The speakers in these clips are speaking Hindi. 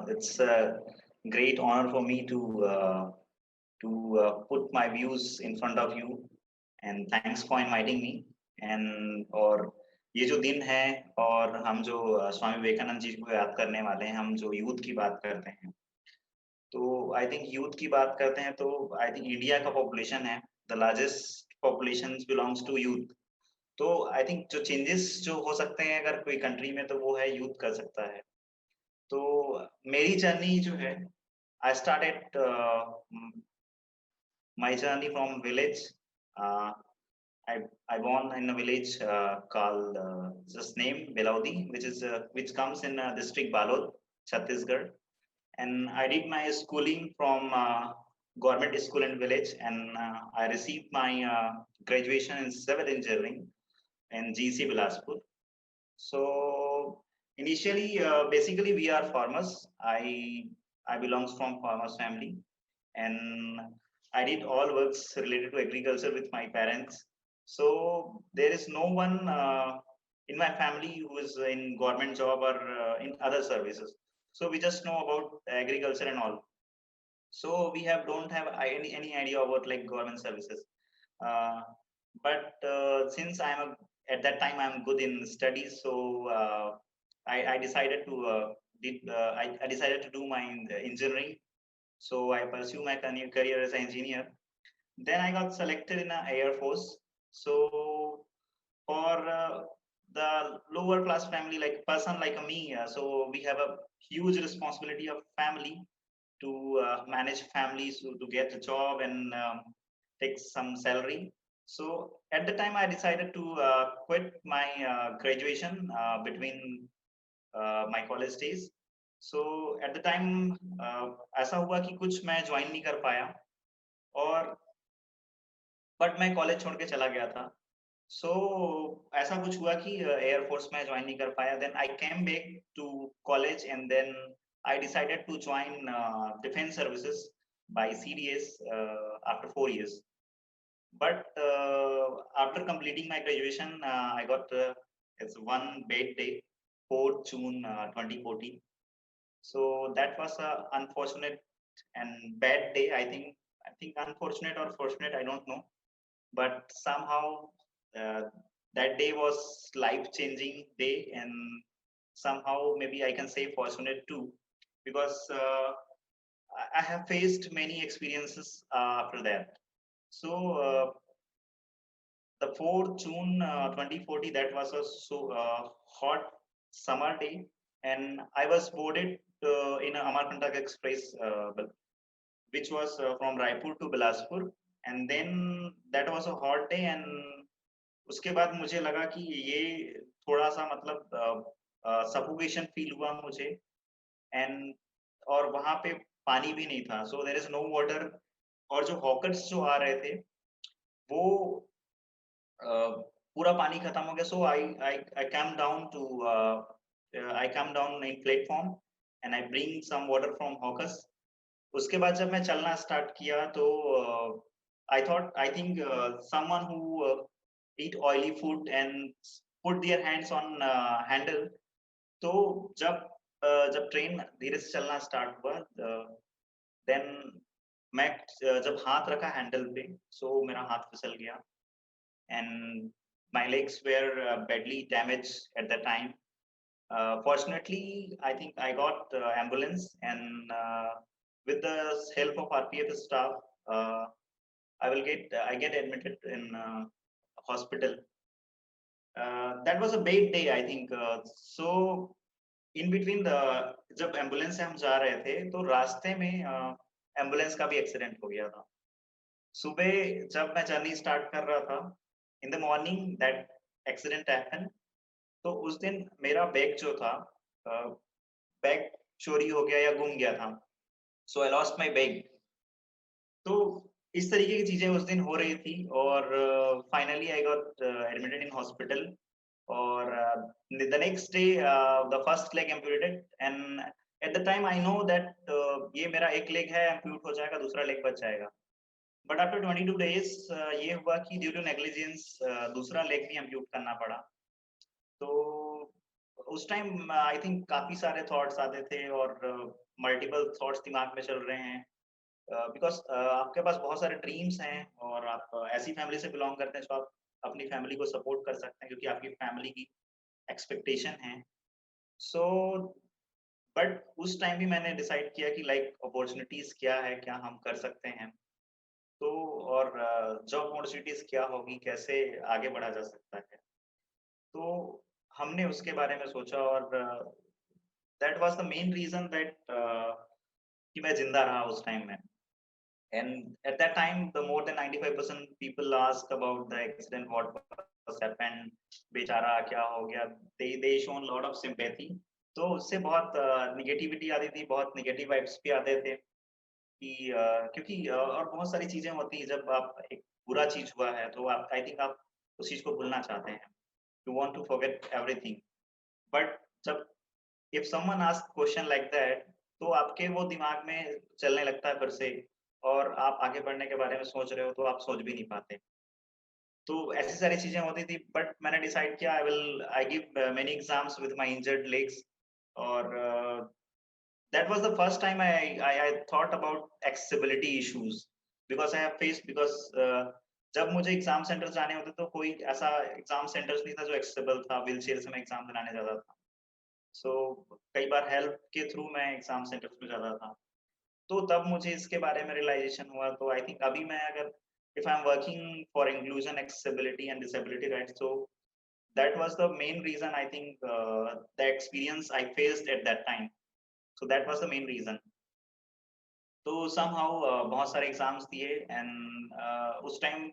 It's a great honor for me to put my views in front of you, and thanks for inviting me. And और ये जो दिन है और हम जो स्वामी विवेकानंद जी को याद करने वाले हैं, हम जो यूथ की बात करते हैं, तो आई थिंक यूथ की बात करते हैं तो आई थिंक इंडिया का पॉपुलेशन है, the largest population belongs to youth. तो आई थिंक जो चेंजेस जो हो सकते हैं अगर कोई कंट्री में, तो वो है यूथ कर सकता है। तो मेरी जर्नी जो है, I started my journey from village. Uh, I I born in a village called just name Belaudi, which comes in district Balod, Chhattisgarh, and I did my schooling from government school in village, and I received my graduation in civil engineering in GC Bilaspur. So initially, basically, we are farmers. I belongs from farmers family, and I did all works related to agriculture with my parents. So there is no one in my family who is in government job or in other services. So we just know about agriculture and all. So we have don't have any idea about like government services. Uh, but since at that time I'm good in studies, so I decided to I decided to do my engineering. So I pursue my career as an engineer. Then I got selected in the Air Force. So for the lower class family, like person like me, so we have a huge responsibility of family to manage families, to get a job and take some salary. So at the time, I decided to quit my graduation between my college days. So at the time, ऐसा हुआ कि कुछ मैं ज्वाइन नहीं कर पाया, और बट मैं कॉलेज छोड़ के चला गया था। सो ऐसा कुछ हुआ कि एयरफोर्स में ज्वाइन नहीं कर पाया। Then I came back to college and then I decided to join defence services by CDS after 4 years. But after completing my graduation, I got it's one bad day, 4th June 2014. So that was a unfortunate and bad day. I think unfortunate or fortunate, I don't know, but somehow uh, that day was life changing day, and somehow maybe I can say fortunate too, because I have faced many experiences after that. So the 4th June 2040, that was a hot summer day, and I was boarded in a Amarkantak Express, which was from Raipur to Bilaspur, and then that was a hot day, and उसके बाद मुझे लगा कि ये थोड़ा सा मतलब सफोकेशन फील हुआ मुझे, एंड और वहां पे पानी भी नहीं था, so there is no water. और जो हॉकर्स जो आ रहे थे वो पूरा पानी खत्म हो गया। So I come down to I come down in platform and I bring some water from hawkers. उसके बाद जब मैं चलना स्टार्ट किया तो I think someone who eat oily food and put their hands on handle। तो जब ट्रेन धीरे से चलना स्टार्ट हुआ, देन मैं जब हाथ रखा हैंडल पे, सो मेरा हाथ फिसल गया, and my legs were badly damaged at that time. Fortunately, I think I got ambulance, and with the help of RPF staff, uh, I get admitted in hospital. That was a bad day, I think. So in between the जब एम्बुलेंस से हम जा रहे थे तो रास्ते में एम्बुलेंस का भी एक्सीडेंट हो गया था। सुबह जब मैं जर्नी स्टार्ट कर रहा था, in the morning that accident happen. तो उस दिन मेरा बैग जो था, बैग चोरी हो गया या गुम गया था, so I lost my bag. तो इस तरीके की चीजें उस दिन हो रही थी, और finally I got admitted in hospital, और the next day the first leg amputated, and at the time I know that ये मेरा एक लेग है एम्प्यूट हो जाएगा, दूसरा लेग बच जाएगा। बट आफ्टर 22 days ये हुआ कि ड्यू टू नेग्लिजेंस दूसरा लेग भी एम्प्यूट करना पड़ा। तो उस टाइम आई थिंक काफ़ी सारे थॉट्स आते थे और मल्टीपल थॉट्स दिमाग में चल रहे हैं। बिकॉज़ आपके पास बहुत सारे ड्रीम्स हैं और आप ऐसी फैमिली से बिलॉन्ग करते हैं जो आप अपनी फैमिली को सपोर्ट कर सकते हैं क्योंकि आपकी फैमिली की एक्सपेक्टेशन है। सो बट उस टाइम भी मैंने डिसाइड किया कि लाइक अपॉर्च्युनिटीज़ क्या है, क्या हम कर सकते हैं। तो और जॉब अपॉर्च्युनिटीज़ क्या होगी, कैसे आगे बढ़ा जा सकता है। तो हमने उसके बारे में सोचा और that was the main reason that कि मैं ज़िंदा रहा उस टाइम में। And at that time, the more than 95% people ask about the accident, what was happened, बेचारा क्या हो गया, they shown lot of sympathy. तो उससे बहुत नेगेटिविटी आती थी, बहुत नेगेटिव वाइब्स भी आते थे कि क्योंकि और बहुत सारी चीजें होती हैं जब आप एक बुरा चीज हुआ है तो आप आई थिंक आप उस चीज को भूलना चाहते हैं. You want to forget everything. But जब if someone asks question like that, तो आपके वो दिमाग में चलने लगता है फिर से और आप आगे बढ़ने के बारे में सोच रहे हो तो आप सोच भी नहीं पाते। तो ऐसी सारी चीज़ें होती थी बट मैंने डिसाइड किया I give many exams with my injured legs और that was the first time I thought about accessibility issues because I have faced because जब मुझे एग्ज़ाम सेंटर जाने होते तो कोई ऐसा एग्ज़ाम सेंटर्स नहीं था जो एक्सेसिबल था, व्हीलचेयर से मैं एग्ज़ाम दिलाने जाता था। सो कई बार हेल्प के थ्रू मैं एग्ज़ाम सेंटर्स में जाता था। तो तब मुझे इसके बारे में रियलाइज़ेशन हुआ तो आई थिंक अभी मैं अगर if I am working for inclusion, accessibility and disability rights so that was the main reason I think the experience I faced at that time. So that was the main reason. तो somehow बहुत सारे एग्ज़ाम्स दिए एंड उस टाइम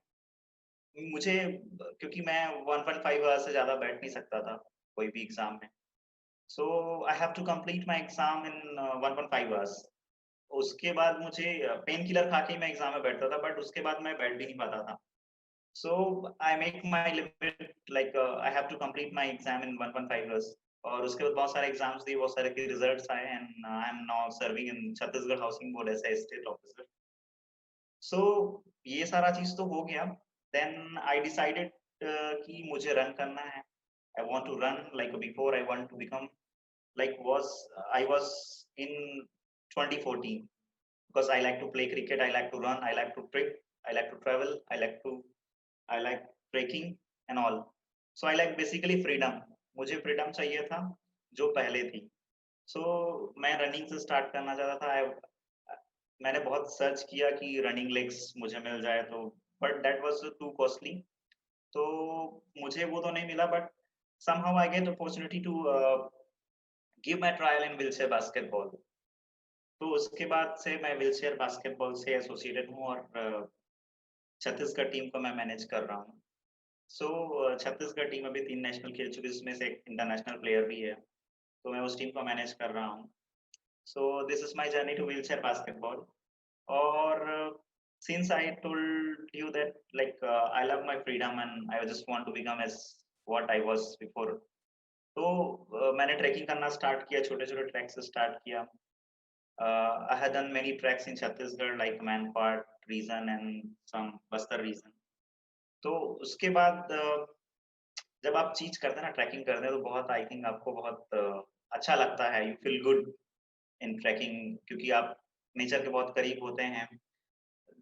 मुझे क्योंकि मैं 1.5 आवर्स से ज़्यादा बैठ नहीं सकता था कोई भी एग्ज़ाम में। So I have to complete my exam in 1.5 hours. उसके बाद मुझे पेन किलर खा के ही मैं एग्ज़ाम में बैठता था बट उसके बाद मैं बैठ भी नहीं पाता था। So I make my limit like I have to complete my exam in 1.5 years और उसके बाद बहुत सारे एग्ज़ाम्स दिए, बहुत सारे के रिजल्ट्स आए and I am now serving in Chhattisgarh housing board as a state officer. So ये सारा चीज़ तो हो गया। देन आई डिसाइडेड कि मुझे रन करना है। I want to run like before I want to become like was I was in 2014 because I like to play cricket, I like to run, I like to trip, I like to travel, I like trekking and all. So I like basically freedom. मुझे freedom चाहिए था जो पहले थी. So मैं रनिंग से स्टार्ट करना चाहता था. मैंने बहुत सर्च किया कि रनिंग लेग्स मुझे मिल जाए तो but that was to costly. तो मुझे वो तो नहीं मिला but somehow I get opportunity to give my trial in wheelchair basketball. तो उसके बाद से मैं व्हीलचेयर बास्केटबॉल से एसोसिएटेड हूँ और छत्तीसगढ़ टीम को मैं मैनेज कर रहा हूँ। सो छत्तीसगढ़ टीम अभी 3 नेशनल खेल चुकी है, जिसमें से एक इंटरनेशनल प्लेयर भी है, तो मैं उस टीम को मैनेज कर रहा हूँ। So this is my journey to wheelchair basketball और since I told you that like I love my freedom and I just want to become as what I was before. तो मैंने ट्रैकिंग करना स्टार्ट किया, छोटे-छोटे ट्रैक से स्टार्ट किया। I had done many treks in Chhattisgarh like Manpad region and some Bastar region. तो उसके बाद जब आप चीज़ करते हैं ना ट्रैकिंग करते हैं तो बहुत आई थिंक आपको बहुत अच्छा लगता है। You feel good in trekking क्योंकि आप नेचर के बहुत करीब होते हैं।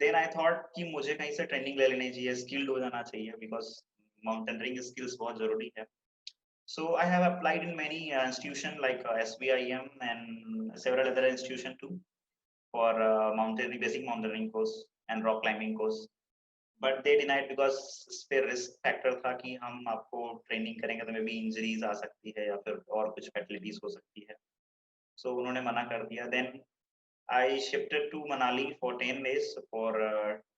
देन आई थॉट कि मुझे कहीं से ट्रेनिंग ले लेनी चाहिए, स्किल्ड हो जाना चाहिए बिकॉज़ माउंटेनियरिंग स्किल्स बहुत ज़रूरी है। So I have applied in many institution like SBIM and several other institution too. For mountaineering, basic mountaineering course and rock climbing course. But they denied because इस पे रिस्क फैक्टर था कि हम आपको ट्रेनिंग करेंगे तो मे बी इंजरीज आ सकती है या फिर और कुछ फैसिलिटीज हो सकती है. So उन्होंने मना कर दिया. Then I shifted to Manali for 10 days for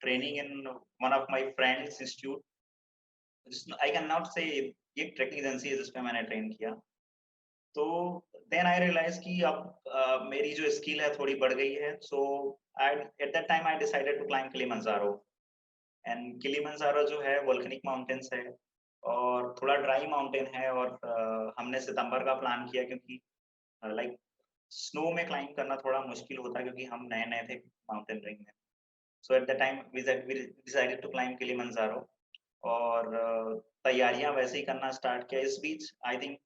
training in one of my friends institute. I cannot say ये ट्रैकिंग एजेंसी है जिसपे मैंने ट्रेन किया. तो देन आई रियलाइज कि अब मेरी जो स्किल है थोड़ी बढ़ गई है. So I at that time I decided to climb Kilimanjaro and Kilimanjaro जो है वोल्केनिक माउंटेन्स है और थोड़ा ड्राई माउंटेन है और हमने सितंबर का प्लान किया क्योंकि लाइक स्नो में क्लाइंब करना थोड़ा मुश्किल होता है क्योंकि हम नए नए थे माउंटेन रिंग में. So at the time we decided to climb Kilimanjaro और तैयारियां वैसे ही करना स्टार्ट किया. इस बीच आई थिंक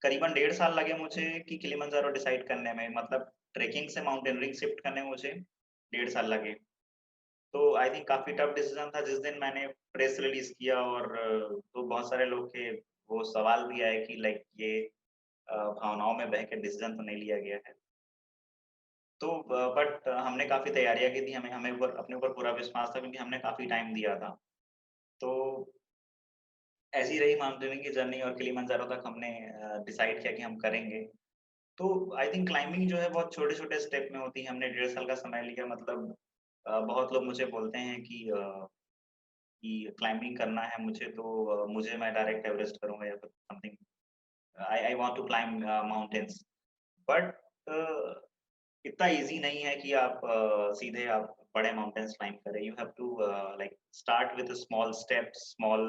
करीबन 1.5 साल लगे मुझे कि किलिमंजारो डिसाइड करने में, मतलब ट्रेकिंग से माउंटेनियरिंग शिफ्ट करने में मुझे 1.5 साल लगे। तो आई थिंक काफ़ी टफ डिसीज़न था जिस दिन मैंने प्रेस रिलीज़ किया, और तो बहुत सारे लोग के वो सवाल भी आए कि लाइक ये भावनाओं में बह के डिसीज़न तो नहीं लिया गया है। तो बट हमने काफ़ी तैयारियाँ की थी, हमें हमें ऊपर अपने ऊपर पूरा विश्वास था क्योंकि हमने काफ़ी टाइम दिया था। तो ऐसी रही माउंटेनियरिंग की जर्नी, और किलिमंजारो तक हमने डिसाइड किया कि हम करेंगे। तो आई थिंक क्लाइंबिंग जो है बहुत छोटे-छोटे स्टेप में होती है। हमने 1.5 साल का समय लिया, मतलब बहुत लोग मुझे बोलते हैं कि क्लाइंबिंग करना है मुझे, तो मुझे मैं डायरेक्ट एवरेस्ट करूँगा या फिर something. I I want to climb mountains, but इतना ईज़ी नहीं है कि आप सीधे आप बड़े माउंटेन्स क्लाइंब करें। You have to like start with small steps, small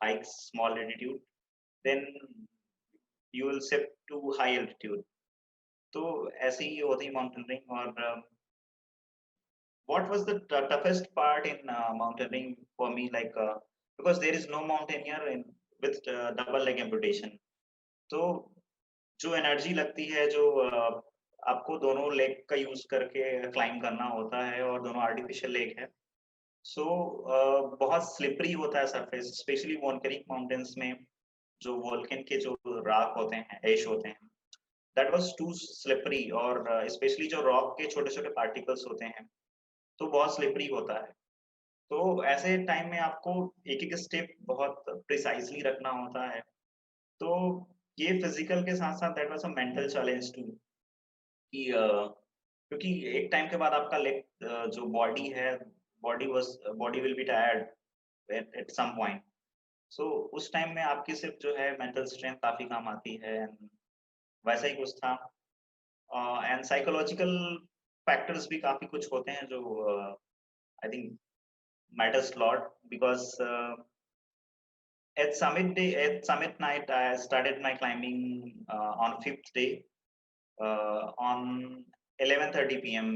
hikes, small altitude, then you will shift to high altitude. तो ऐसे ही होती है माउंटेनियरिंग। और what was the toughest part in mountaineering for me, like because there is no mountaineer in with double leg amputation. तो जो एनर्जी लगती है, जो आपको दोनों लेग का यूज करके क्लाइंब करना होता है, और दोनों आर्टिफिशियल लेग है। सो बहुत स्लिपरी होता है सरफेस, स्पेशली वोल्केनिक माउंटेन्स में। जो वोल्केन के जो राख होते हैं, ऐश होते हैं, दैट वाज टू स्लिपरी। और स्पेशली जो रॉक के छोटे छोटे पार्टिकल्स होते हैं, तो बहुत स्लिपरी होता है। तो ऐसे टाइम में आपको एक-एक स्टेप बहुत प्रिसाइज़ली रखना होता है। तो ये फिज़िकल के साथ-साथ that was a mental challenge too, कि क्योंकि एक टाइम के बाद आपका लेग जो बॉडी है, body will be tired at at some point. So उस टाइम में आपकी सिर्फ़ जो है मेंटल स्ट्रेंथ काफ़ी काम आती है, एंड वैसा ही कुछ था। एंड साइकोलॉजिकल फैक्टर्स भी काफ़ी कुछ होते हैं जो I think matters lot, because at summit night, I started my climbing on fifth day on 11:30 p.m.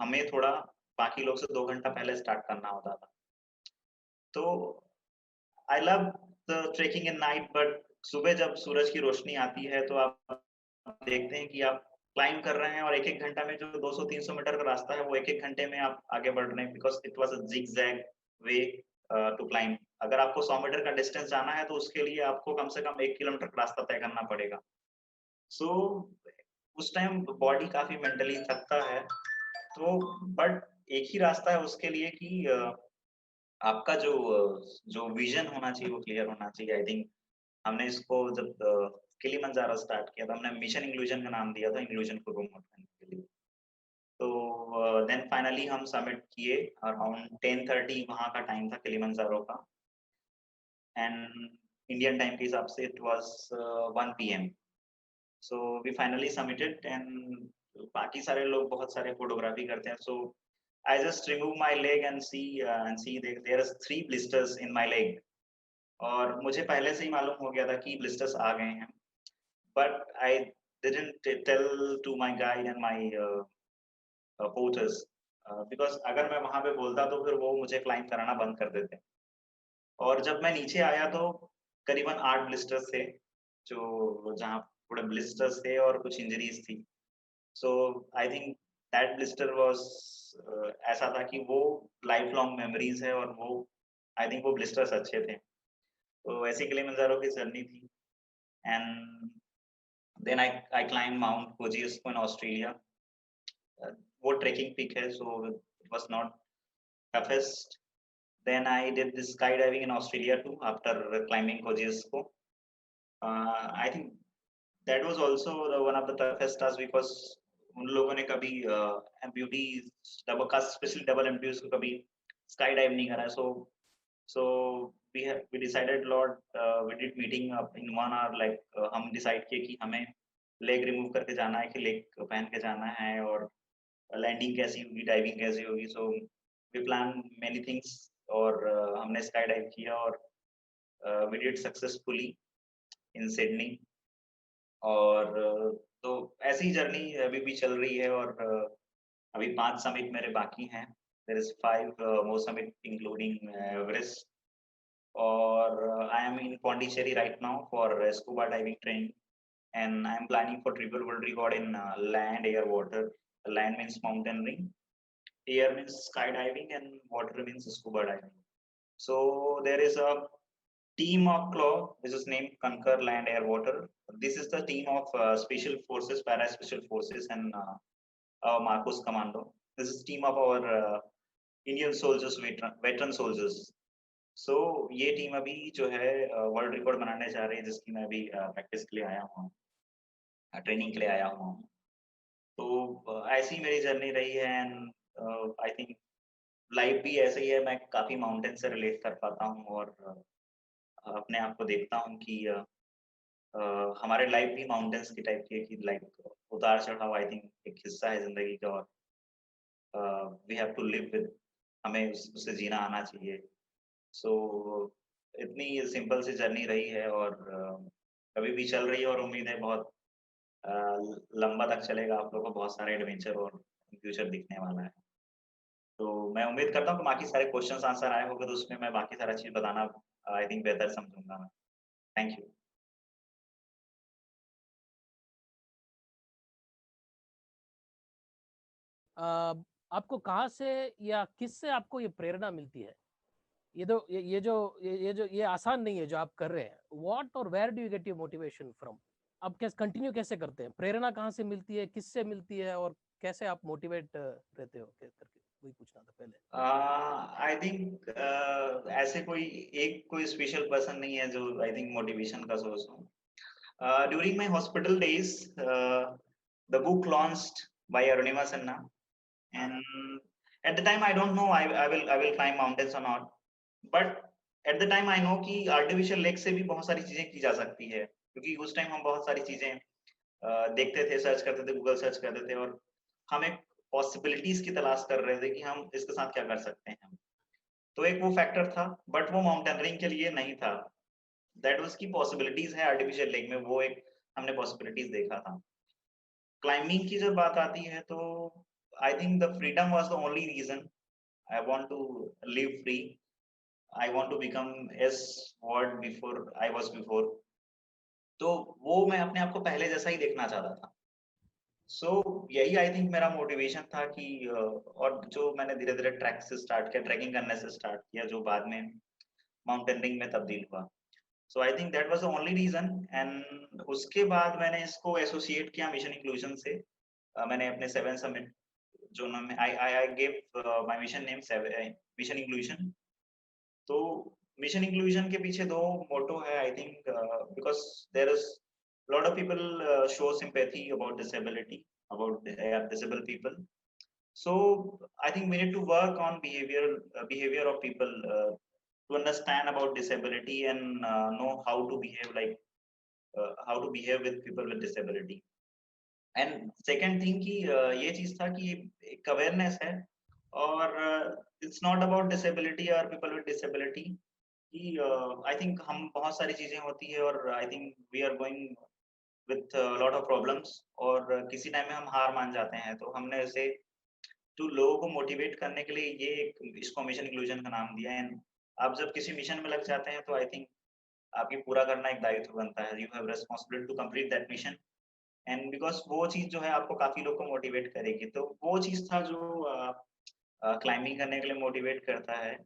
हमें थोड़ा बाकी लोग से 2 घंटा पहले स्टार्ट करना होता था। तो I love the trekking in night, but सुबह जब सूरज की रोशनी आती है, तो आप देखते हैं कि आप क्लाइंब कर रहे हैं, और एक-एक घंटा में जो 200-300 मीटर का रास्ता है, वो एक-एक घंटे में आप आगे बढ़ रहे हैं, because it was a zigzag way to climb. अगर आपको 100 मीटर का डिस्टेंस जाना है, तो उसके लिए आपको कम से कम 1 किलोमीटर का रास्ता तय करना पड़ेगा। सो उस टाइम बॉडी काफ़ी मेंटली थकता है। तो बट एक ही रास्ता है उसके लिए कि आपका जो विज़न होना चाहिए वो क्लियर होना चाहिए। आई थिंक हमने इसको जब किलिमंजारो स्टार्ट किया, तो हमने मिशन इंक्लूजन का नाम दिया था, इंक्लूजन को प्रमोट करने के लिए। तो देन फाइनली हम सबमिट किए, अराउंड 10:30 वहाँ का टाइम था किलिमंजारो का, एंड इंडियन टाइम के हिसाब से it was 1 PM. So we finally submitted, and बाकी सारे लोग बहुत सारे फोटोग्राफी करते हैं। So I just remove my leg and see there is 3 blisters in my leg. और मुझे पहले से ही मालूम हो गया था कि ब्लिस्टर्स आ गए हैं, but I didn't tell to my guide and my porters, because अगर मैं वहाँ पे बोलता तो फिर वो मुझे क्लाइंब कराना बंद कर देते। और जब मैं नीचे आया तो करीबन 8 ब्लिस्टर्स थे, जो जहाँ थोड़े ब्लिस्टर्स थे और कुछ इंजरीज़ थी। So I think that blister was ऐसा था कि वो लाइफ लॉन्ग मेमोरीज़ है, और वो आई थिंक वो ब्लिस्टर्स अच्छे थे। तो ऐसे किलिमंजारो की जर्नी थी, and then I climb mount Kosciuszko in Australia. वो ट्रेकिंग पीक है, so it was not toughest. Then I did this skydiving in Australia too after climbing Kosciuszko. I think that was also one of the toughest tasks, because उन लोगों ने कभी amputee double cast, specially double amputees को कभी स्काई डाइव नहीं करा है। So we decided lot, we did meeting up in 1 hour, like हम डिसाइड किए कि हमें लेग रिमूव करके जाना है कि लेग पहन के जाना है, और लैंडिंग कैसी होगी, डाइविंग कैसी होगी। So we plan many things, और हमने स्काई डाइव किया, और we did successfully in Sydney. और तो ऐसी जर्नी अभी भी चल रही है, और अभी 5 समिट मेरे बाकी हैं। There is 5 more summit including Everest. और I am in Pondicherry right now for scuba diving training. and I'm planning for triple world record in land, air, water. Land means mountaineering, air means skydiving, and water means scuba diving. So there is a team of CLAW, which is named Conquer Land, Air, Water. This is the team of Special Forces, Para Special Forces, and our Marcos Commando. This is team of our Indian soldiers, veteran soldiers. So ये टीम अभी जो है वर्ल्ड रिकॉर्ड बनाने जा रही है, जिसकी मैं अभी प्रैक्टिस के लिए आया हूँ, ट्रेनिंग के लिए आया हूँ. तो ऐसी मेरी जर्नी रही है, एंड आई थिंक लाइफ भी ऐसे ही है. मैं काफी माउंटेन से रिलेट कर पाता हूँ, और अपने आप को देखता हूँ कि हमारे लाइफ भी माउंटेन्स की टाइप की है, कि लाइक उतार चढ़ाव आई थिंक एक हिस्सा है जिंदगी का, और we have to live with, हमें उससे जीना आना चाहिए. सो इतनी सिंपल सी जर्नी रही है, और अभी भी चल रही है, और उम्मीद है बहुत लंबा तक चलेगा. आप लोगों को बहुत सारे एडवेंचर और फ्यूचर दिखने वाला है. तो मैं उम्मीद करता हूँ कि बाकी सारे क्वेश्चंस आंसर आए होंगे, तो उसमें मैं बाकी सारा चीज बताना आई थिंक बेहतर समझूंगा मैं. Thank you. आपको कहाँ से या किससे आपको ये प्रेरणा मिलती है? ये आसान नहीं है जो आप कर रहे हैं. व्हाट और where do you get your motivation from? आप कैसे कंटिन्यू कैसे करते हैं? प्रेरणा कहाँ से मिलती है, किससे मिलती है, और कैसे आप मोटिवेट रहते हो करके वही पूछना था पहले. आई थिंक ऐसे कोई स्पेशल पर्सन नहीं है जो आई थिंक मोटिवेशन का सोर्स हो. During my hospital days, the book launched by Arunima Sinha, and at the time I don't know I will climb mountains or not, but at the time I know कि artificial leg से भी बहुत सारी चीजें की जा सकती है, क्योंकि उस टाइम हम बहुत सारी चीजें देखते थे, सर्च करते थे, गूगल सर्च करते थे, और हम एक पॉसिबिलिटीज की तलाश कर रहे थे कि हम इसके साथ क्या कर सकते हैं. तो एक वो फैक्टर था, बट वो माउंटेनरिंग के लिए नहीं था. दैट वाज की पॉसिबिलिटीज है आर्टिफिशियल लेग में, वो एक हमने पॉसिबिलिटीज देखा था. क्लाइंबिंग की जब बात आती है, तो I think the freedom was the only reason. I want to live free. I want to become as what before I was before. तो वो मैं अपने आप को पहले जैसा ही देखना चाहता था. सो यही आई थिंक मेरा मोटिवेशन था कि और जो मैंने धीरे धीरे ट्रैक से स्टार्ट किया, ट्रैकिंग करने से स्टार्ट किया, जो बाद में माउंटेनियरिंग में तब्दील हुआ. So I think that was the only reason. And उसके बाद मैंने इसको एसोसिएट किया मिशन इंक्लूजन से. मैंने अपने 7 समिट जो नाम I give my mission name mission inclusion. तो मिशन इंक्लूजन के पीछे दो मोटो है I think, because there is lot of people show sympathy about disability, about disabled people. So I think we need to work on behavior of people, to understand about disability, and know how to behave, like how to behave with people with disability. And second thing कि ये चीज था कि एक अवेयरनेस है, और इट्स नॉट अबाउट डिसेबिलिटी और पीपल विद डिसेबिलिटी, कि आई थिंक हम बहुत सारी चीजें होती है, और I think we are going with lot of problems, और किसी टाइम में हम हार मान जाते हैं. तो हमने इसे तो लोगों को मोटिवेट करने के लिए इसको मिशन इंक्लूजन का नाम दिया है. आप जब किसी मिशन में लग जाते हैं, तो आई थिंक आपकी पूरा करना एक दायित्व बनता है. You have responsibility to complete that mission, and because वो चीज जो है आपको काफी लोग को मोटिवेट करेगी. तो वो चीज था जो क्लाइंबिंग करने के लिए मोटिवेट करता है.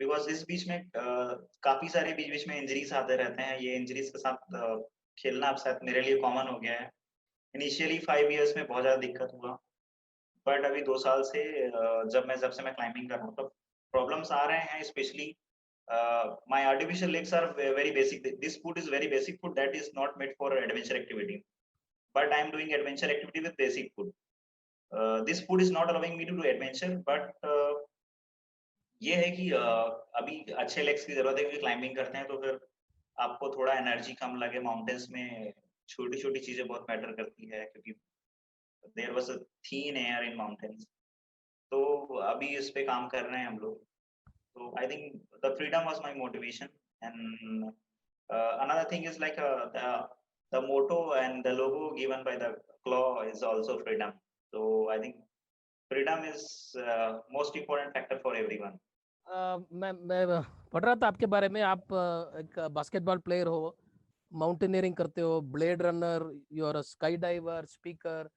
बिकॉज इस बीच में काफी सारे बीच बीच में इंजरीज आते रहते हैं. ये इंजरीज के साथ खेलना अब शायद मेरे लिए कॉमन हो गया है. इनिशियली 5 इयर्स में बहुत ज्यादा दिक्कत हुआ, बट अभी 2 साल से जब से मैं क्लाइंबिंग कर रहा हूँ, तो प्रॉब्लम्स आ रहे हैं. Specially my artificial legs are very basic. This food is very basic food that is not made for adventure activity, but I am doing adventure activity with basic food. This food is not allowing me to do adventure, but ये है कि अभी अच्छे लेग्स की जरूरत है, क्योंकि क्लाइंबिंग करते हैं तो फिर आपको थोड़ा एनर्जी कम लगे. माउंटेन्स में छोटी छोटी चीजें बहुत मैटर करती है, क्योंकि there was a thin air in mountains. तो अभी इस पे काम कर रहे हैं हम लोग. तो I think the freedom was my motivation. And another thing is like the motto and the logo given by the claw is also freedom. So I think freedom is most important factor for everyone. मैं पढ़ रहा था आपके बारे में. आप एक बास्केटबॉल प्लेयर हो, माउंटेनियरिंग करते हो, blade runner, you are a sky diver, speaker.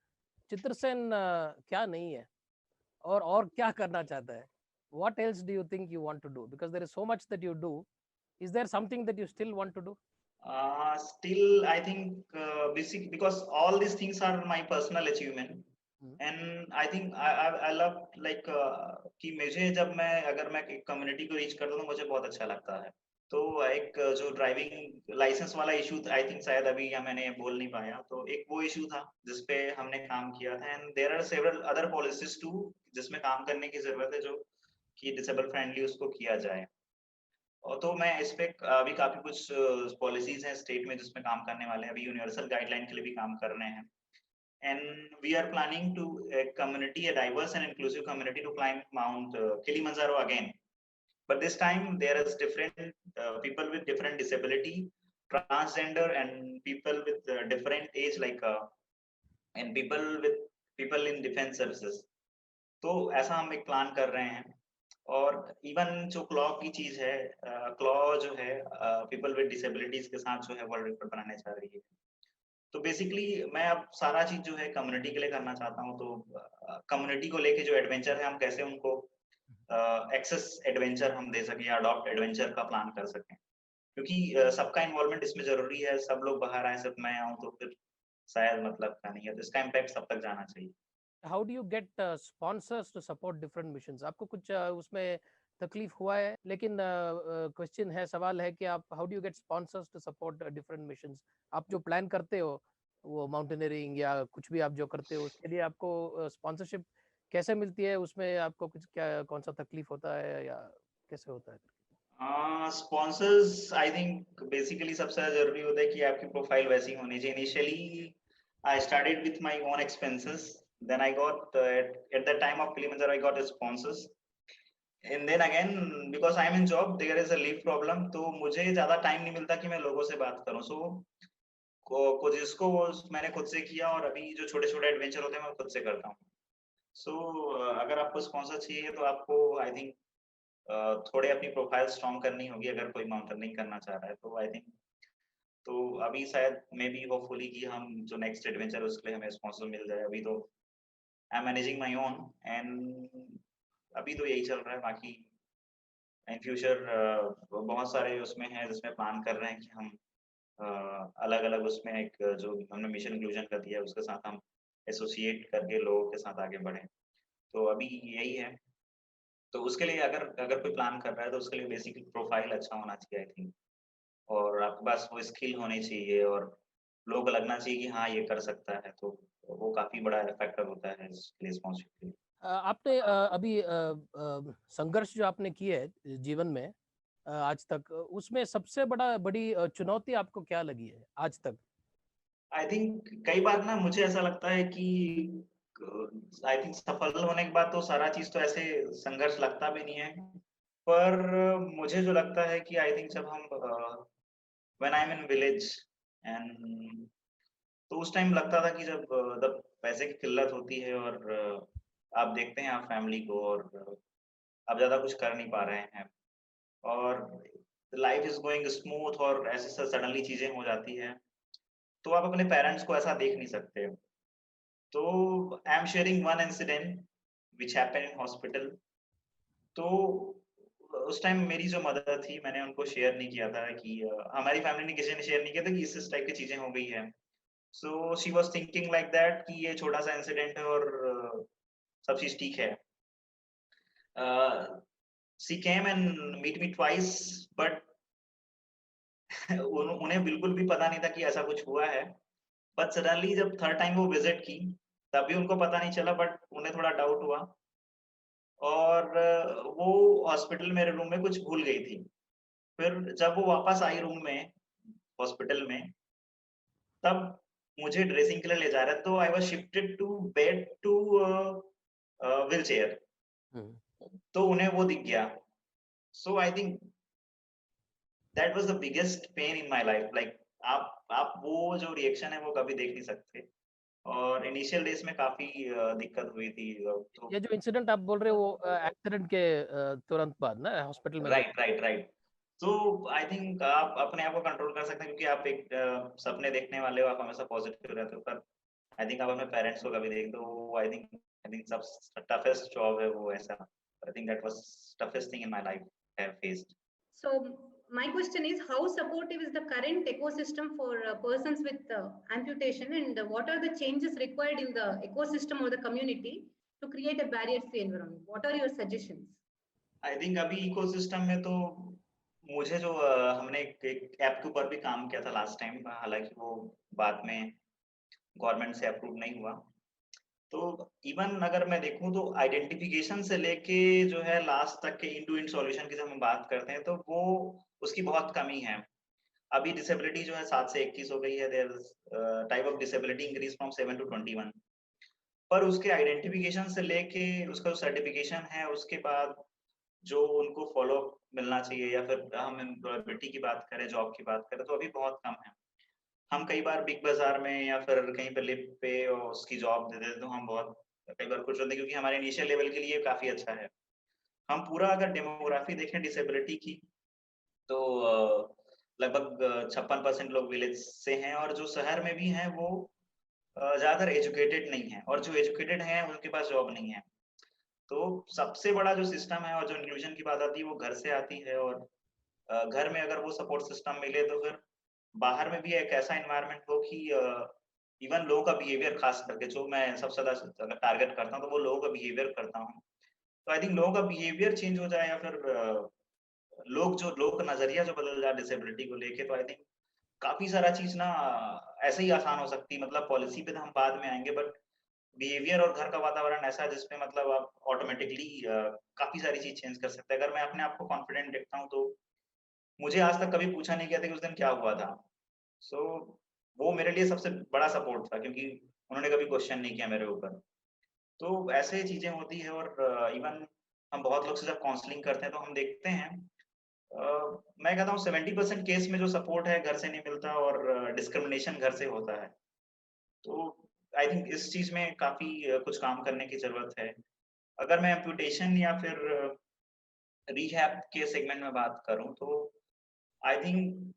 Chitrasen क्या नहीं है और क्या करना चाहता है? What else do you think you want to do? Because there is so much that you do. Is there something that you still want to do? Still, I think basic because all these things are my personal achievement, and I think I love like कि मुझे जब मैं अगर मैं एक कम्युनिटी को रीच करता हूँ तो मुझे बहुत अच्छा लगता है। तो एक जो ड्राइविंग लाइसेंस वाला इशू आई थिंक शायद अभी या मैंने बोल नहीं पाया, तो एक वो इशू था जिसपे हमने काम किया था, and there are several other policies too जिसमें काम करने की जरूरत है, जो कि डिसेबल फ्रेंडली उसको किया जाए। और तो मैं इस पे अभी काफ़ी कुछ पॉलिसीज़ हैं स्टेट में जिसमें काम करने वाले हैं। अभी यूनिवर्सल गाइडलाइन के लिए भी काम कर रहे हैं। And we are planning to community, a diverse and inclusive community to climb Mount Kilimanjaro again. But this time there is different people with different disability, transgender and people with different age and people in defense services. तो ऐसा हम एक प्लान कर रहे हैं। और इवन जो क्लॉ की चीज़ है, क्लॉ जो है पीपल विद डिसेबिलिटीज़ के साथ जो है वर्ल्ड रिकॉर्ड बनाने जा रही है। तो बेसिकली मैं अब सारा चीज़ जो है कम्युनिटी के लिए करना चाहता हूँ, तो कम्युनिटी को लेके जो एडवेंचर है हम कैसे उनको एक्सेस एडवेंचर हम दे सकें या अडॉप्ट एडवेंचर का प्लान कर सकें। क्योंकि सबका इन्वॉल्वमेंट इसमें ज़रूरी है, सब लोग बाहर आएँ, सिर्फ मैं आऊँ तो फिर शायद मतलब का नहीं है, तो इसका इम्पैक्ट सब तक जाना चाहिए। How do you get sponsors to support different missions? आपको कुछ उसमें तकलीफ हुआ है? लेकिन क्वेश्चन है, सवाल है कि आप how do you get sponsors to support different missions? आप जो प्लान करते हो, वो माउंटेनियरिंग या कुछ भी आप जो करते हो, उसके लिए आपको स्पॉन्सरशिप कैसे मिलती है? उसमें आपको कुछ क्या कौन सा तकलीफ होता है या कैसे होता है? स्पॉन्सर्स आई थिंक बेसिकली सबसे ज़्यादा ज़रूरी होता है कि आपकी प्रोफाइल वैसी होनी चाहिए। Initially I started with my own expenses, then I got at the time of Kilimanjaro I got sponsors, and then again because I am in job there is a leave problem, तो मुझे ज़्यादा टाइम नहीं मिलता कि मैं लोगों से बात करूँ। सो को जिसको मैंने खुद से किया, और अभी जो छोटे-छोटे एडवेंचर होते हैं मैं खुद से करता हूँ। सो अगर आपको स्पॉन्सर चाहिए तो आपको आई थिंक थोड़े अपनी प्रोफाइल स्ट्रॉन्ग करनी होगी अगर कोई माउंटेनिंग करना चाह रहा है, तो आई थिंक तो अभी शायद मे बी होपफुली कि हम जो नेक्स्ट एडवेंचर है उसके लिए हमें स्पॉन्सर मिल जाए। अभी तो I am managing my own, and अभी तो यही चल रहा है। बाकी इन फ्यूचर बहुत सारे उसमें हैं जिसमें प्लान कर रहे हैं कि हम अलग-अलग उसमें एक जो हमने मिशन इंक्लूजन कर दिया है उसके साथ हम एसोसिएट करके लोगों के साथ आगे बढ़ें। तो अभी यही है। तो उसके लिए अगर अगर कोई प्लान कर रहा है तो उसके लिए बेसिकली प्रोफाइल अच्छा होना चाहिए आई थिंक, और आपके पास वो स्किल होनी चाहिए, और लोगों को लगना चाहिए कि हाँ, ये कर सकता है, तो वो काफ़ी बड़ा फैक्टर होता है इसके लिए स्पॉन्सरशिप के लिए। आपने अभी संघर्ष जो आपने किए है जीवन में आज तक, उसमें सबसे बड़ी चुनौती आपको क्या लगी है आज तक? आई थिंक कई बार ना मुझे ऐसा लगता है कि आई थिंक सफल होने के बाद तो सारा चीज़ तो ऐसे संघर्ष लगता भी नहीं है। पर मुझे जो लगता है कि आई थिंक जब हम when I am in village and तो उस टाइम लगता था कि जब पैसे की किल्लत होती है और आप देखते हैं आप फैमिली को, और आप ज़्यादा कुछ कर नहीं पा रहे हैं, और लाइफ इज़ गोइंग स्मूथ और ऐसे सडनली चीज़ें हो जाती हैं, तो आप अपने पेरेंट्स को ऐसा देख नहीं सकते। तो I am sharing one incident which happened in hospital. तो उस टाइम मेरी जो मदर थी मैंने उनको शेयर नहीं किया था कि हमारी फैमिली ने किसी ने शेयर नहीं किया था कि इस टाइप की चीज़ें हो गई हैं। So she was thinking like that कि ये छोटा-सा इंसिडेंट है और सब चीज़ ठीक है। She came and meet me twice, but उन्हें बिल्कुल भी पता नहीं था कि ऐसा कुछ हुआ है। बट सडनली जब थर्ड टाइम वो विज़िट की, तब भी उनको पता नहीं चला, बट उन्हें थोड़ा डाउट हुआ, और वो हॉस्पिटल मेरे रूम में कुछ भूल गई थी। फिर जब वो वापस आई रूम में, हॉस्पिटल में, तब मुझे ड्रेसिंग के लिए ले जा रहा है, तो I was shifted to bed to wheelchair, हुँ। तो उन्हें वो दिख गया। So I think that was the biggest pain in my life, like आप वो जो रिएक्शन है वो कभी देख नहीं सकते, और इनिशियल डेज़ में काफ़ी दिक्कत हुई थी, तो ये जो इंसिडेंट आप बोल रहे हो वो एक्सीडेंट के तुरंत बाद ना हॉस्पिटल में जब राइट, राइट, राइट। तो आई थिंक आप अपने आप को कंट्रोल कर सकते हैं क्योंकि आप एक सपने देखने वाले हो, आप हमेशा पॉजिटिव रहते हो। पर आई थिंक आप अपने पेरेंट्स को कभी देख दो, आई थिंक सब टफेस्ट जॉब है वो ऐसा। आई think that was toughest thing in my life I have faced. So my question is, how supportive is the current ecosystem for persons with amputation, and what are the changes required in the ecosystem or the community to create a barrier-free environment? What are your suggestions? I think अभी इकोसिस्टम में तो मुझे जो हमने एक ऐप के ऊपर भी काम किया था लास्ट टाइम, हालांकि वो बाद में गवर्नमेंट से अप्रूव नहीं हुआ। तो इवन अगर मैं देखूं तो आइडेंटिफिकेशन से लेके जो है लास्ट तक के इंड टू इंड सॉल्यूशन की जब हम बात करते हैं तो वो उसकी बहुत कमी है। अभी डिसेबिलिटी जो है 7 से 21 हो गई है। Their type of disability increase from 7 to 21। पर उसके आइडेंटिफिकेशन से लेके उसका जो सर्टिफिकेशन है, उसके बाद जो उनको फॉलो मिलना चाहिए, या फिर हम एम्प्लॉयबिलिटी की बात करें, जॉब की बात करें, तो अभी बहुत कम है। हम कई बार बिग बाजार में या फिर कहीं पे लिफ्ट पे और उसकी जॉब दे देते तो हम बहुत कई बार खुश होते हैं क्योंकि हमारे इनिशियल लेवल के लिए काफी अच्छा है। हम पूरा अगर डेमोग्राफी देखें डिसेबिलिटी की, तो लगभग 56% लोग विलेज से हैं, और जो शहर में भी हैं वो ज्यादातर एजुकेटेड नहीं है, और जो एजुकेटेड हैं उनके पास जॉब नहीं है। तो सबसे बड़ा जो सिस्टम है और जो इंक्लूजन की बात आती है वो घर से आती है, और घर में अगर वो सपोर्ट सिस्टम मिले तो फिर बाहर में भी एक ऐसा एनवायरनमेंट हो कि इवन लोगों का बिहेवियर, खास करके जो मैं सबसे ज्यादा अगर टारगेट करता हूँ तो वो लोगों का बिहेवियर करता हूँ। तो आई थिंक लोगों का बिहेवियर चेंज हो जाए, या फिर लोग का नजरिया जो बदल जाए डिसेबिलिटी को लेके, तो आई थिंक काफी सारा चीज ना ऐसे ही आसान हो सकती है। मतलब पॉलिसी पे तो हम बाद में आएंगे, बट बिहेवियर और घर का वातावरण ऐसा है जिसपे मतलब आप ऑटोमेटिकली काफी सारी चीज चेंज कर सकते हैं। अगर मैं अपने आप को कॉन्फिडेंट देखता हूँ तो मुझे आज तक कभी पूछा नहीं गया था कि उस दिन क्या हुआ था। सो वो मेरे लिए सबसे बड़ा सपोर्ट था, क्योंकि उन्होंने कभी क्वेश्चन नहीं किया मेरे ऊपर। तो ऐसे चीजें होती है, और इवन हम बहुत लोग से जब काउंसलिंग करते हैं तो हम देखते हैं, मैं कहता हूँ 70% केस में जो सपोर्ट है घर से नहीं मिलता, और डिस्क्रिमिनेशन घर से होता है। तो आई थिंक इस चीज में काफी कुछ काम करने की जरूरत है। अगर मैं एम्पुटेशन या फिर रिहैब के सेगमेंट में बात करूं तो आई थिंक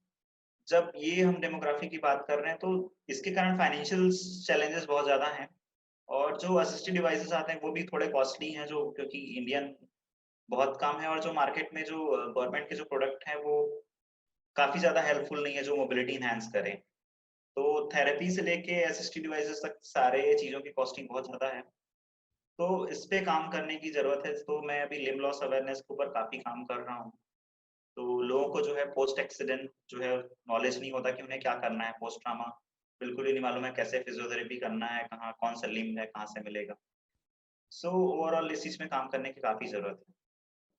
जब ये हम डेमोग्राफी की बात कर रहे हैं तो इसके कारण फाइनेंशियल चैलेंजेस बहुत ज्यादा हैं, और जो असिस्टेड डिवाइसेस आते हैं वो भी थोड़े कॉस्टली हैं, जो क्योंकि इंडियन बहुत कम है, और जो मार्केट में जो गवर्नमेंट के जो प्रोडक्ट हैं वो काफी ज्यादा हेल्पफुल नहीं है जो मोबिलिटी इनहैंस करें। तो थेरेपी से लेके असिस्टेड डिवाइसेस तक सारे चीजों की कॉस्टिंग बहुत ज्यादा है। तो इस पे काम करने की जरूरत है। तो मैं अभी लिम्ब लॉस अवेयरनेस के ऊपर काफी काम कर रहा हूँ। तो लोगों को जो है पोस्ट एक्सीडेंट जो है नॉलेज नहीं होता कि उन्हें क्या करना है, पोस्ट ट्रॉमा बिल्कुल ही नहीं मालूम है, कैसे फिजियोथेरेपी करना है, कहाँ कौन सा लिम्ब है, कहाँ से मिलेगा। सो ओवरऑल इस चीज में काम करने की काफी जरूरत है।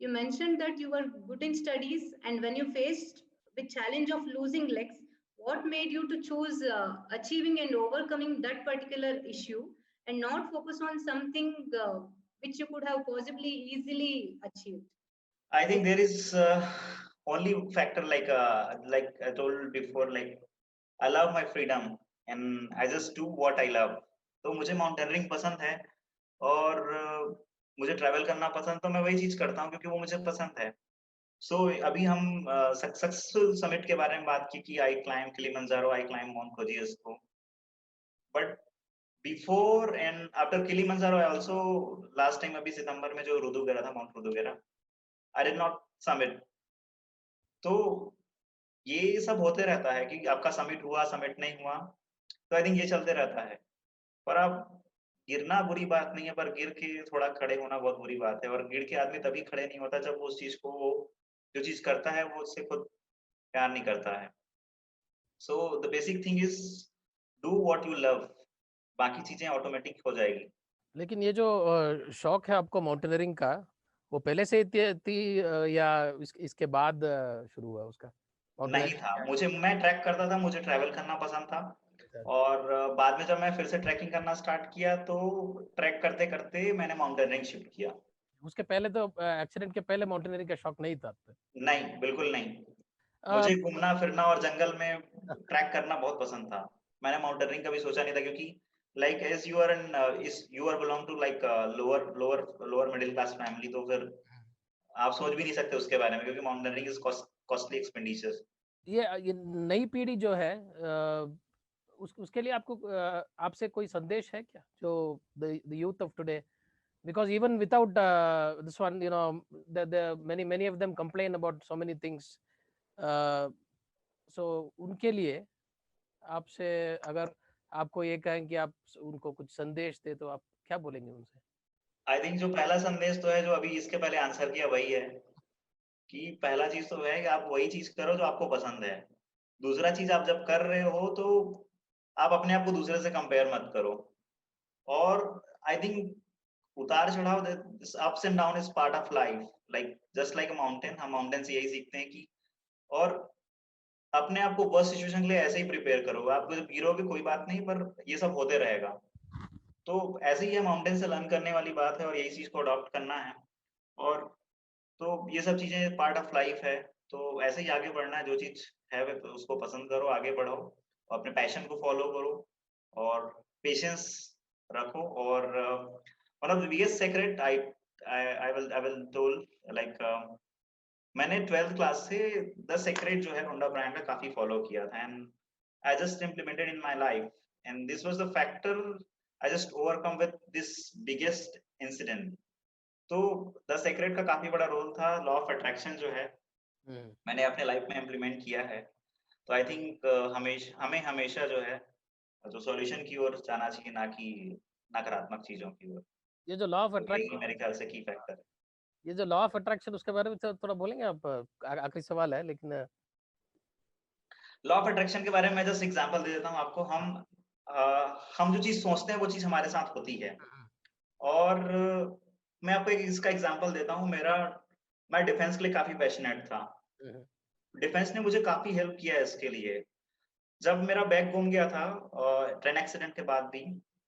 You mentioned that you were good in studies, and when you faced the challenge of losing legs, what made you to choose achieving and overcoming that particular issue and not focus on something which you could have possibly easily achieved? I think there is only factor like I told before, like I love my freedom and I just do what I love. तो मुझे माउंटेनियरिंग पसंद है, और मुझे ट्रैवल करना पसंद, तो मैं वही चीज करता हूँ क्योंकि वो मुझे पसंद है। सो अभी हम सक्सेसफुल समिट के बारे में बात की कि I climb Kilimanjaro, I climb mount Kosciuszko, but before and after Kilimanjaro I also last time अभी सितंबर में जो रुदुगेरा था, माउंट रुदुगेरा, आई डिड नॉट समिट। तो ये सब होते रहता है कि आपका समिट हुआ, समिट नहीं हुआ, तो आई थिंक ये चलते रहता है। पर आप गिरना बुरी बात नहीं है, पर गिर के थोड़ा खड़े होना बहुत बुरी बात है, और गिर के आदमी तभी खड़े नहीं होता जब वो उस चीज को, जो चीज करता है वो उससे खुद प्यार नहीं करता है। So the basic thing is do what you love, बाकी चीजें ऑटोमेटिक हो जाएगी। लेकिन ये जो शौक है आपको माउंटेनियरिंग का, वो पहले से ही थी या इसके बाद शुरू हुआ उसका? नहीं था, मुझे, मैं ट्रैक करता था, मुझे ट्रैवल करना पसंद था, और बाद में जब मैं फिर से ट्रैकिंग करना स्टार्ट किया तो ट्रैक करते करते मैंने माउंटेनियरिंग शिफ्ट किया। उसके पहले तो एक्सीडेंट के पहले माउंटेनियरिंग का शौक नहीं था? नहीं, बिल्कुल नहीं। मुझे घूमना फिरना और जंगल में ट्रैक करना बहुत पसंद था। मैंने माउंटेनियरिंग कभी सोचा नहीं था, क्योंकि like as you are in you are belong to like lower middle class family, तो फिर आप सोच भी नहीं सकते उसके बारे में, क्योंकि माउंटेनियरिंग इज costly expenditures. ये नई पीढ़ी जो है उसके लिए आपको आपसे कोई संदेश है क्या, जो the youth of today, because even without this one, you know, the many of them complain about so many things, so उनके लिए आपसे अगर आपको ये कहें कि आप उनको कुछ संदेश दे तो आप क्या बोलेंगे उनसे? आई थिंक जो पहला संदेश तो है, जो अभी इसके पहले आंसर किया, वही है कि पहला चीज तो है कि आप वही चीज करो जो आपको पसंद है। दूसरा चीज, आप जब कर रहे हो तो आप अपने आप को दूसरे से कंपेयर मत करो। और आई थिंक उतार चढ़ाव, ups and down is part of life, like just like a mountain. हम माउंटेन से यही सीखते हैं कि, और अपने आप को वर्स्ट सिचुएशन के लिए ऐसे ही प्रिपेयर करो। आप जब गिरोगे कोई बात नहीं, पर ये सब होते रहेगा। तो ऐसे ही है, माउंटेन से लर्न करने वाली बात है और यही चीज को अडॉप्ट करना है। और तो ये सब चीजें पार्ट ऑफ लाइफ है, तो ऐसे ही आगे बढ़ना है। जो चीज है उसको पसंद करो, आगे बढ़ो, और अपने पैशन को फॉलो करो और पेशेंस रखो। और one of the biggest secret I will toll, like मैंने 12th क्लास से द सीक्रेट जो है होंडा ब्रांड का काफी फॉलो किया था, and I just implemented in my life, and this was the factor I just overcome with this biggest incident. तो द सीक्रेट का काफी बड़ा रोल था। लॉ ऑफ अट्रैक्शन जो है मैंने अपने लाइफ में इम्प्लीमेंट किया है। तो आई थिंक हमें हमेशा जो है जो सॉल्यूशन की ओर जाना चाहिए, ना कि नकारात्मक चीजों की ओर। ये जो लॉ ऑफ तो यही अट्रैक्शन, मेरे ख्याल से की फैक्टर है। ये जो लॉ ऑफ अट्रैक्शन, उसके बारे में थोड़ा बोलेंगे आप? आखिरी सवाल है लेकिन लॉ ऑफ अट्रैक्शन के बारे में मैं जस्ट एग्जांपल दे देता हूँ आपको। हम जो चीज सोचते हैं वो चीज हमारे साथ होती है। और मैं आपको इसका एग्जांपल देता हूँ। मैं डिफेंस के लिए काफी पैशनेट था। डिफेंस ने मुझे काफी हेल्प किया है इसके लिए। जब मेरा बैग गुम गया था ट्रेन एक्सीडेंट के बाद भी,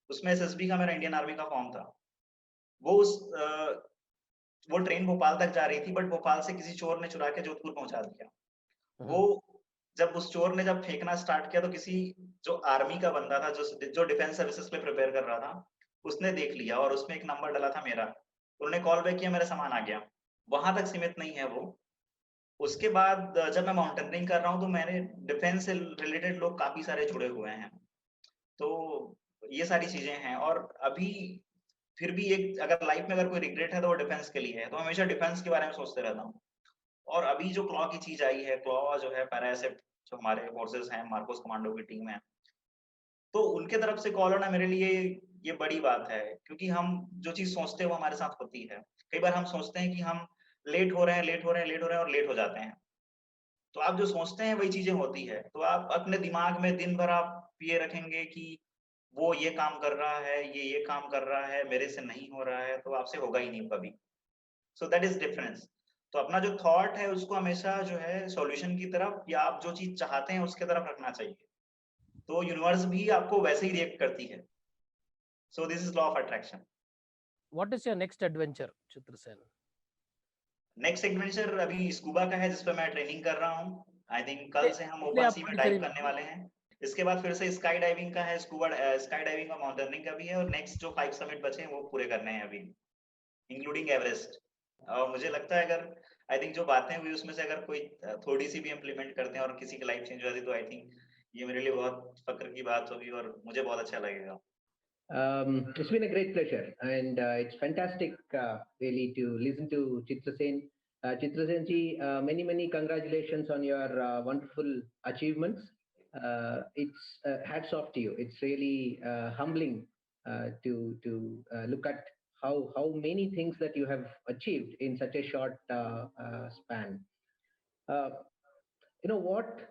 उसमें एसएसबी का मेरा इंडियन आर्मी का फॉर्म था। वो ट्रेन भोपाल तक जा रही थी, बट भोपाल से किसी चोर ने चुरा के जोधपुर पहुंचा दिया। वो जब उस चोर ने जब फेंकना स्टार्ट किया, तो किसी जो आर्मी का बंदा था, जो डिफेंस सर्विसेज के लिए प्रिपेयर कर रहा था, उसने देख लिया और उसमें एक नंबर डाला था मेरा। उन्होंने कॉल बैक किया, मेरा सामान आ गया। वहां तक सीमित नहीं है वो। उसके बाद जब मैं माउंटेनियरिंग कर रहा हूँ, तो मैंने डिफेंस से रिलेटेड लोग काफी सारे जुड़े हुए हैं। तो ये सारी चीजें हैं। और अभी फिर भी एक, अगर लाइफ में अगर कोई रिग्रेट है तो वो डिफेंस के लिए है। तो हमेशा डिफेंस के बारे में सोचते रहता हूँ। और अभी जो क्लॉ की चीज आई है, क्लॉ जो है पैराएसिड, जो हमारे फोर्सेस हैं, मार्कोस कमांडो की टीम है, तो उनके तरफ से कॉल आना मेरे लिए ये बड़ी बात है। क्योंकि हम जो चीज सोचते हैं वो हमारे साथ होती है। कई बार हम सोचते हैं कि हम लेट हो रहे हैं, लेट हो रहे हैं, लेट हो रहे हैं, और लेट हो जाते हैं। तो आप जो सोचते हैं वही चीजें होती है। तो आप अपने दिमाग में दिन भर आप ये रखेंगे कि वो ये काम कर रहा है, ये काम कर रहा है, मेरे से नहीं हो रहा है, तो आपसे होगा ही नहीं कभी। So that is difference. तो अपना जो थॉट है उसको हमेशा जो है सॉल्यूशन की तरफ, या आप जो चीज चाहते हैं उसके तरफ रखना चाहिए। तो यूनिवर्स भी आपको वैसे ही रिएक्ट करती है। So this is law of attraction. What is your next adventure, Chitrasen? Next adventure अभी स्कूबा का है, जिस पर मैं ट्रेनिंग कर रहा हूँ। आई थिंक कल से हम इसलिए ओपन आप सी में डाइव पॉन्डिचेरी करने वाले हैं। इसके बाद फिर से स्काई डाइविंग का है, स्काई डाइविंग और माउंटेनियरिंग का भी है। और नेक्स्ट जो 5 समिट बचे हैं वो पूरे करने हैं अभी, इंक्लूडिंग एवरेस्ट। और मुझे लगता है, अगर आई थिंक जो बातें हुई उसमें से अगर कोई थोड़ी सी भी इम्प्लीमेंट करते हैं और किसी की लाइफ चेंज हो जाती, तो आई थिंक ये मेरे लिए बहुत फक्र की बात होगी और मुझे बहुत अच्छा लगेगा। It's been a great pleasure, and it's fantastic really to listen to Chitrasen. Chitrasen ji, many congratulations on your wonderful achievements. It's hats off to you. It's really humbling to look at how many things that you have achieved in such a short span. You know what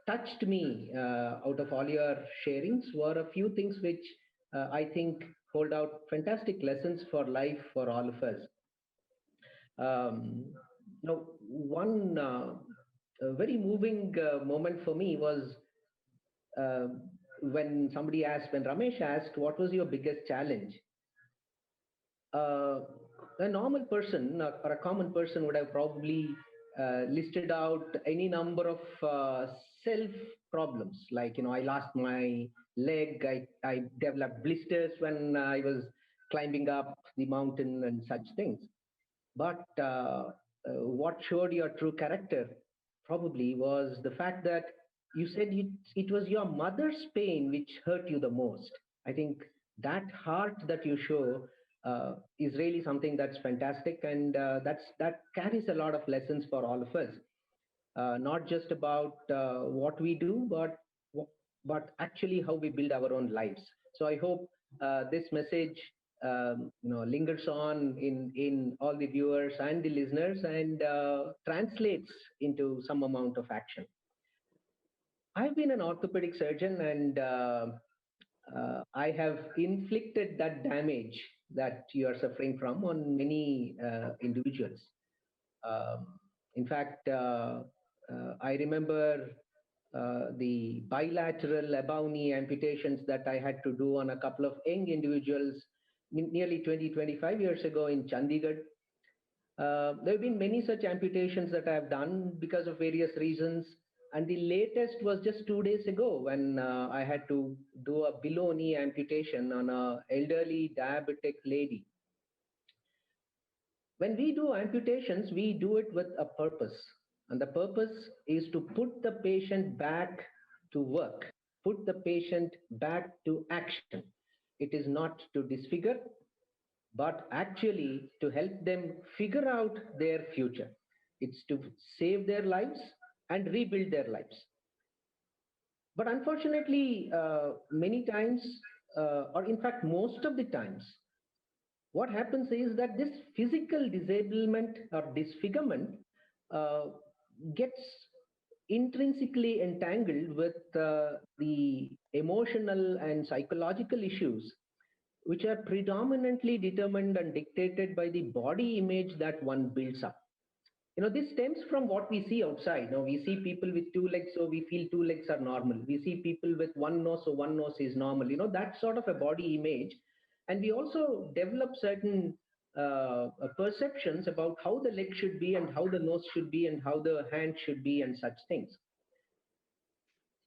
touched me out of all your sharings were a few things which I think hold out fantastic lessons for life for all of us. Now, one very moving moment for me was when Ramesh asked, what was your biggest challenge? A normal person or a common person would have probably listed out any number of self problems, like, you know, I lost my leg, I developed blisters when I was climbing up the mountain and such things. But what showed your true character probably was the fact that you said it was your mother's pain which hurt you the most. I think that heart that you show is really something that's fantastic, and that carries a lot of lessons for all of us. Not just about what we do, but actually how we build our own lives. So I hope this message lingers on in all the viewers and the listeners, and translates into some amount of action. I've been an orthopedic surgeon, and I have inflicted that damage that you are suffering from on many individuals. Um, in fact, I remember the bilateral above knee amputations that I had to do on a couple of young individuals nearly 20-25 years ago in Chandigarh. There have been many such amputations that I have done because of various reasons. And the latest was just 2 days ago when I had to do a below knee amputation on an elderly diabetic lady. When we do amputations, we do it with a purpose. And the purpose is to put the patient back to work, put the patient back to action. It is not to disfigure, but actually to help them figure out their future. It's to save their lives and rebuild their lives. But unfortunately, many times, or in fact, most of the times, what happens is that this physical disablement or disfigurement gets intrinsically entangled with the emotional and psychological issues, which are predominantly determined and dictated by the body image that one builds up. This stems from what we see outside. Now, we see people with 2 legs, so we feel 2 legs are normal. We see people with 1 nose, so 1 nose is normal. That sort of a body image. And we also develop certain perceptions about how the leg should be and how the nose should be and how the hand should be and such things.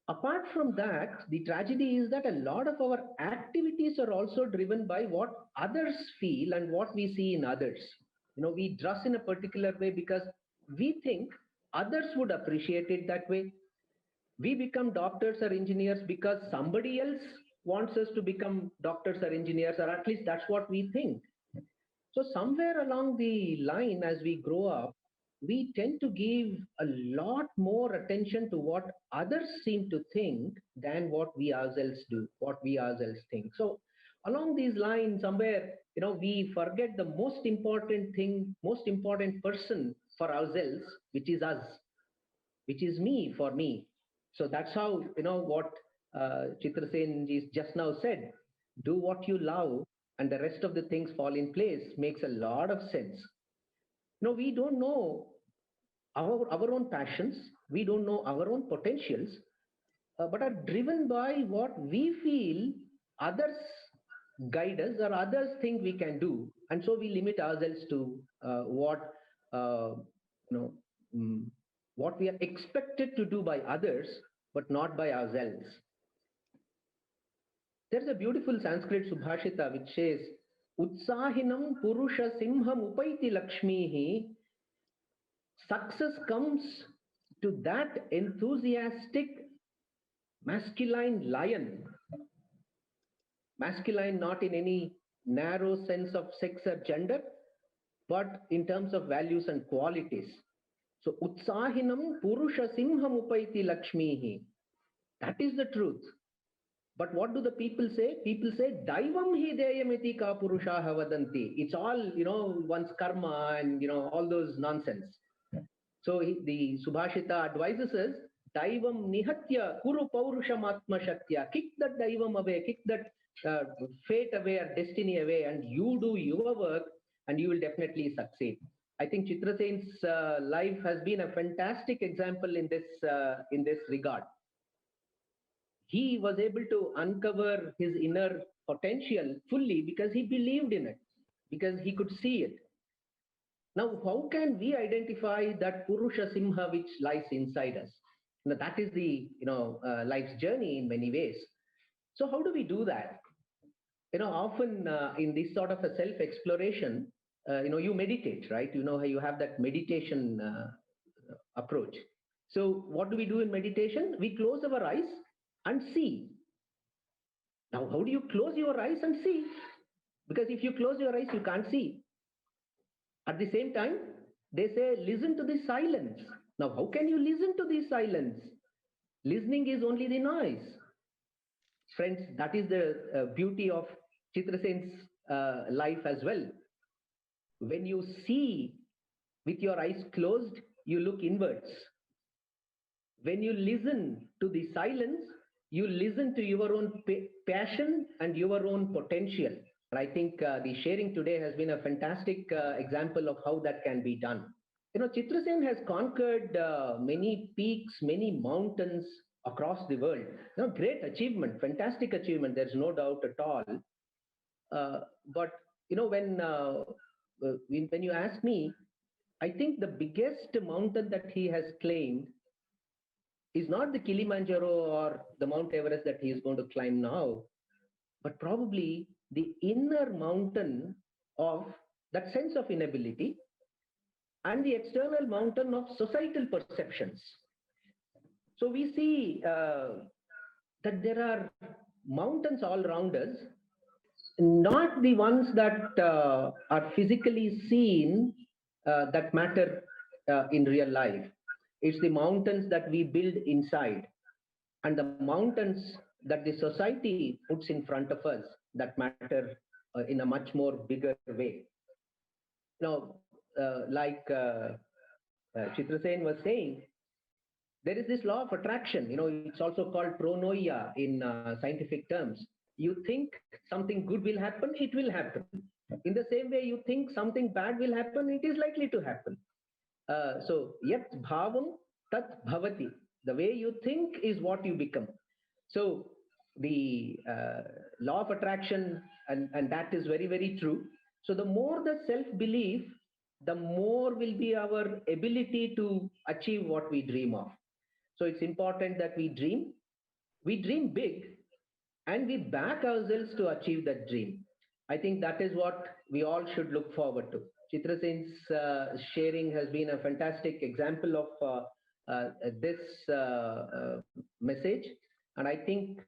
Apart from that, the tragedy is that a lot of our activities are also driven by what others feel and what we see in others. We dress in a particular way because we think others would appreciate it that way. We become doctors or engineers because somebody else wants us to become doctors or engineers, or at least that's what we think. So somewhere along the line, as we grow up, we tend to give a lot more attention to what others seem to think than what we ourselves do, what we ourselves think. So along these lines, somewhere, we forget the most important thing, most important person for ourselves, which is us, which is me for me. So that's how, what Chitrasen ji just now said, do what you love and the rest of the things fall in place, makes a lot of sense. We don't know our own passions, we don't know our own potentials, but are driven by what we feel others guide us or others think we can do. And so we limit ourselves to what we are expected to do by others, but not by ourselves. There's a beautiful Sanskrit Subhashita which says, Utsahinam Purusha Simham Upaiti Lakshmihi. Success comes to that enthusiastic masculine lion. Masculine not in any narrow sense of sex or gender, but in terms of values and qualities. So, Utsahinam Purusha Simham Upaiti Lakshmihi. That is the truth. But what do the people say? People say, Daivam hi deyamiti ka purusha havadanti. It's all, one's karma and, all those nonsense. So the Subhashita advises us, Daivam nihatya kuru paurusham atma shaktya. Kick that Daivam away, kick that fate away or destiny away, and you do your work and you will definitely succeed. I think Chitrasen's life has been a fantastic example in this regard. He was able to uncover his inner potential fully because he believed in it, because he could see it. Now, how can we identify that Purusha Simha which lies inside us? Now, that is the life's journey in many ways. So how do we do that? Often in this sort of a self-exploration, you meditate, right? You have that meditation approach. So what do we do in meditation? We close our eyes and see. Now, how do you close your eyes and see? Because if you close your eyes, you can't see. At the same time, they say, listen to the silence. Now, how can you listen to the silence? Listening is only the noise. Friends, that is the beauty of Chitrasen's life as well. When you see with your eyes closed, you look inwards. When you listen to the silence, you listen to your own passion and your own potential. I think the sharing today has been a fantastic example of how that can be done. You know, Chitrasen has conquered many peaks, many mountains across the world. You know, great achievement, fantastic achievement. There's no doubt at all. But you know, when you ask me, I think the biggest mountain that he has claimed is not the Kilimanjaro or the Mount Everest that he is going to climb now, but probably the inner mountain of that sense of inability and the external mountain of societal perceptions. So we see that there are mountains all around us, not the ones that are physically seen that matter in real life. It's the mountains that we build inside, and the mountains that the society puts in front of us that matter in a much more bigger way. Now, like Chitrasen was saying, there is this law of attraction. You know, it's also called pronoia in scientific terms. You think something good will happen, it will happen. In the same way, you think something bad will happen, it is likely to happen. So, yat bhavam tat bhavati. The way you think is what you become. So, the law of attraction, and that is very, very true. So, the more the self-belief, the more will be our ability to achieve what we dream of. So, it's important that we dream big, and we back ourselves to achieve that dream. I think that is what we all should look forward to. Chitrasen's sharing has been a fantastic example of this message, and I think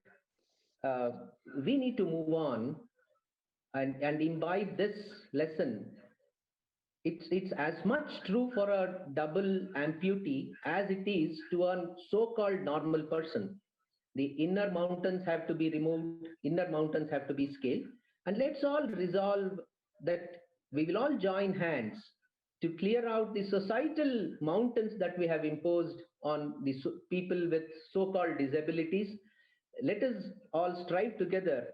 we need to move on and imbibe this lesson. It's as much true for a double amputee as it is to a so-called normal person. The inner mountains have to be removed, inner mountains have to be scaled, and let's all resolve that we will all join hands to clear out the societal mountains that we have imposed on the people with so-called disabilities. Let us all strive together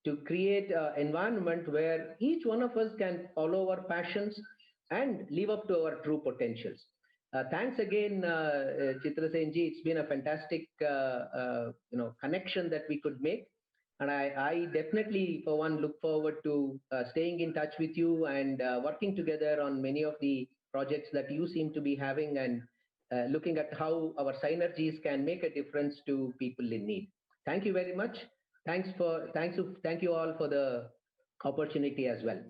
to create an environment where each one of us can follow our passions and live up to our true potentials. Thanks again, Chitrasen ji. It's been a fantastic connection that we could make. And I definitely, for one, look forward to staying in touch with you and working together on many of the projects that you seem to be having, and looking at how our synergies can make a difference to people in need. Thank you very much. Thank you all for the opportunity as well.